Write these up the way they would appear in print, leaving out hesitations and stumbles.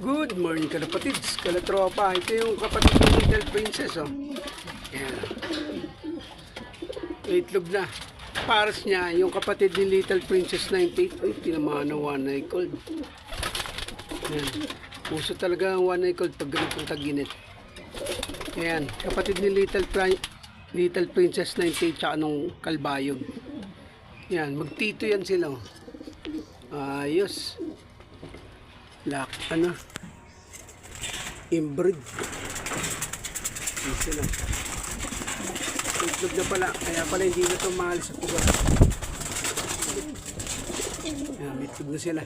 Good morning kalapatids, kalatropa. Ito yung kapatid ng Little Princess, oh. Yan. Itlog na. Pares niya, yung kapatid ni Little Princess 98. Uy, tinamaan ng one eye cold. Yan. Puso talaga ang one eye cold pag ganitong tag-init. Yan. Kapatid ni Little Princess 98 tsaka nung kalbayog. Yan. Magtito yan sila, oh. Ayos. Inbreed. Yan sila. Itlog na pala. Kaya pala hindi na ito mahal sa puga. Yan, itlog na sila.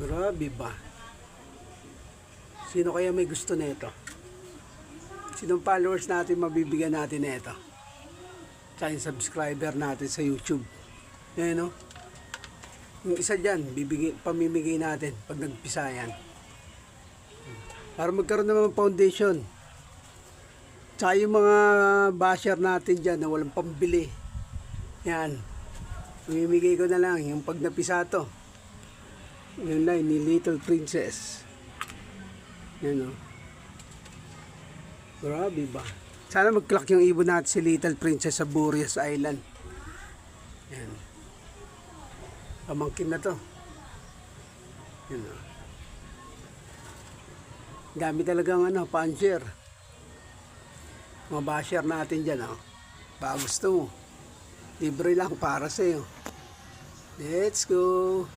Grabe ba? Sino kaya may gusto na ito? Sinong followers natin mabibigyan natin na ito? Tsaka yung subscriber natin sa YouTube. Yan, no? Yung isa dyan, pamimigay natin pag nagpisa yan. Para magkaroon naman foundation. Tsaka yung mga basher natin dyan na walang pambili. Yan. Pamimigay ko na lang yung pag napisa to. Yung line ni Little Princess. Yan, no? Grabe ba? Sana mag-clock yung ibon natin si Little Princess sa Burias Island. Yan. Pamangkin na to. Yan, o. Dami talagang pansher. Mga basher natin dyan, o. Baka gusto mo. Libre lang para sa'yo. Let's go.